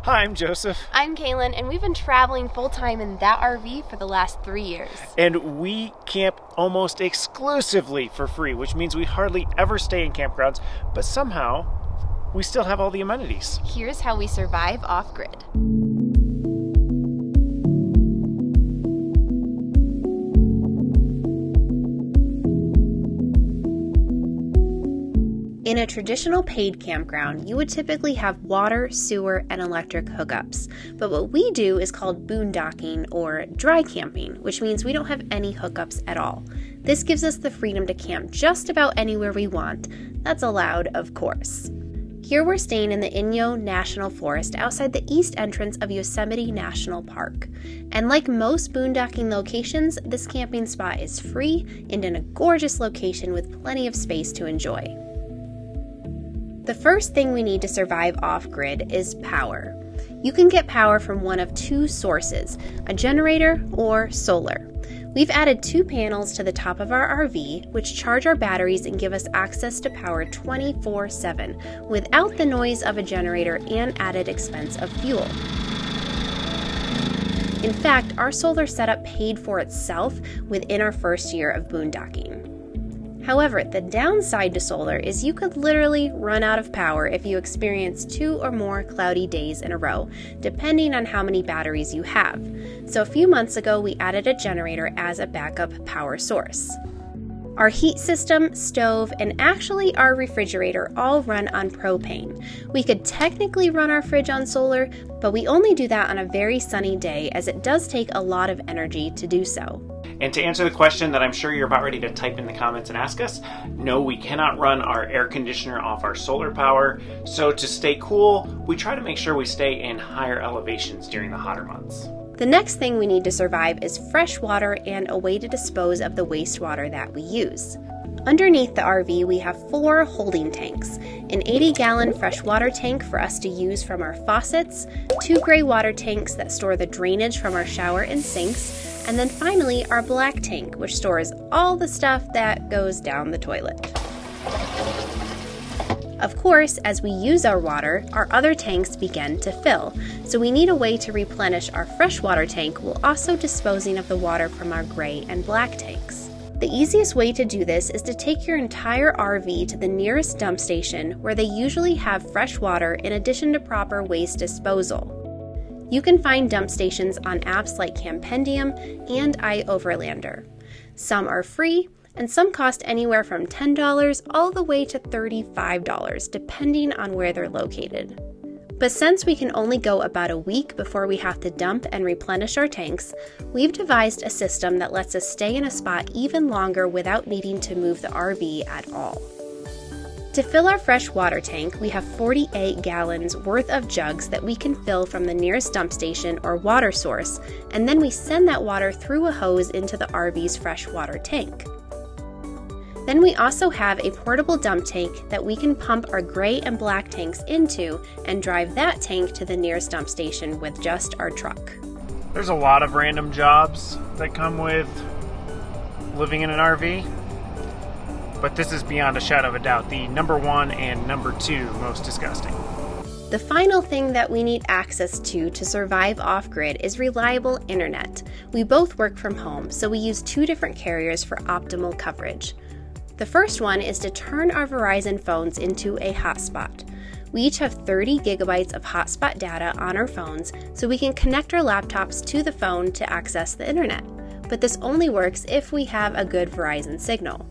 Hi, I'm Joseph. I'm Kaylin, and we've been traveling full-time in that RV for the last 3 years. And we camp almost exclusively for free, which means we hardly ever stay in campgrounds, but somehow we still have all the amenities. Here's how we survive off-grid. In a traditional paid campground, you would typically have water, sewer, and electric hookups. But what we do is called boondocking or dry camping, which means we don't have any hookups at all. This gives us the freedom to camp just about anywhere we want. That's allowed, of course. Here we're staying in the Inyo National Forest outside the east entrance of Yosemite National Park. And like most boondocking locations, this camping spot is free and in a gorgeous location with plenty of space to enjoy. The first thing we need to survive off-grid is power. You can get power from one of two sources, a generator or solar. We've added 2 panels to the top of our RV, which charge our batteries and give us access to power 24/7, without the noise of a generator and added expense of fuel. In fact, our solar setup paid for itself within our first year of boondocking. However, the downside to solar is you could literally run out of power if you experience 2 or more cloudy days in a row, depending on how many batteries you have. So a few months ago, we added a generator as a backup power source. Our heat system, stove, and actually our refrigerator all run on propane. We could technically run our fridge on solar, but we only do that on a very sunny day as it does take a lot of energy to do so. And to answer the question that I'm sure you're about ready to type in the comments and ask us, no, we cannot run our air conditioner off our solar power. So to stay cool, we try to make sure we stay in higher elevations during the hotter months. The next thing we need to survive is fresh water and a way to dispose of the wastewater that we use. Underneath the RV, we have 4 holding tanks, an 80-gallon freshwater tank for us to use from our faucets, 2 gray water tanks that store the drainage from our shower and sinks, and then finally our black tank, which stores all the stuff that goes down the toilet. Of course, as we use our water, our other tanks begin to fill, so we need a way to replenish our freshwater tank while also disposing of the water from our gray and black tanks. The easiest way to do this is to take your entire RV to the nearest dump station where they usually have fresh water in addition to proper waste disposal. You can find dump stations on apps like Campendium and iOverlander. Some are free, and some cost anywhere from $10 all the way to $35, depending on where they're located. But since we can only go about a week before we have to dump and replenish our tanks, we've devised a system that lets us stay in a spot even longer without needing to move the RV at all. To fill our fresh water tank, we have 48 gallons worth of jugs that we can fill from the nearest dump station or water source, and then we send that water through a hose into the RV's fresh water tank. Then we also have a portable dump tank that we can pump our gray and black tanks into and drive that tank to the nearest dump station with just our truck. There's a lot of random jobs that come with living in an RV, but this is beyond a shadow of a doubt the number 1 and number 2 most disgusting. The final thing that we need access to survive off-grid is reliable internet. We both work from home, so we use 2 different carriers for optimal coverage. The first one is to turn our Verizon phones into a hotspot. We each have 30 gigabytes of hotspot data on our phones, so we can connect our laptops to the phone to access the internet. But this only works if we have a good Verizon signal.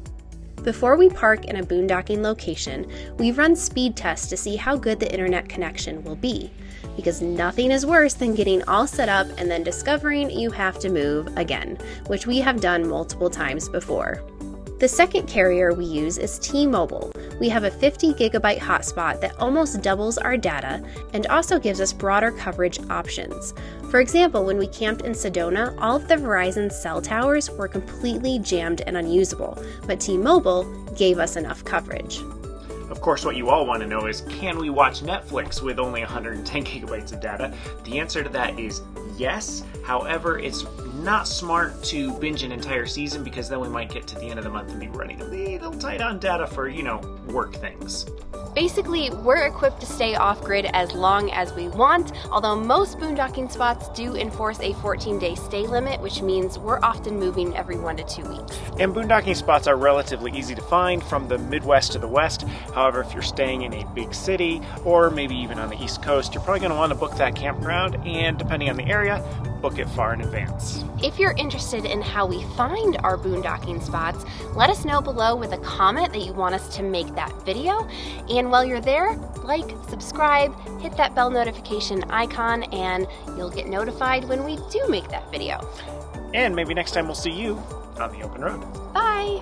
Before we park in a boondocking location, we run speed tests to see how good the internet connection will be, because nothing is worse than getting all set up and then discovering you have to move again, which we have done multiple times before. The second carrier we use is T-Mobile. We have a 50 gigabyte hotspot that almost doubles our data and also gives us broader coverage options. For example, when we camped in Sedona, all of the Verizon cell towers were completely jammed and unusable, but T-Mobile gave us enough coverage. Of course, what you all want to know is, can we watch Netflix with only 110 gigabytes of data? The answer to that is yes. However, it's not smart to binge an entire season because then we might get to the end of the month and be running a little tight on data for, work things. Basically, we're equipped to stay off-grid as long as we want, although most boondocking spots do enforce a 14-day stay limit, which means we're often moving every 1 to 2 weeks. And boondocking spots are relatively easy to find from the Midwest to the West. However, if you're staying in a big city, or maybe even on the East Coast, you're probably going to want to book that campground, and depending on the area, book it far in advance. If you're interested in how we find our boondocking spots, let us know below with a comment that you want us to make that video. And while you're there, like, subscribe, hit that bell notification icon, and you'll get notified when we do make that video. And maybe next time we'll see you on the open road. Bye!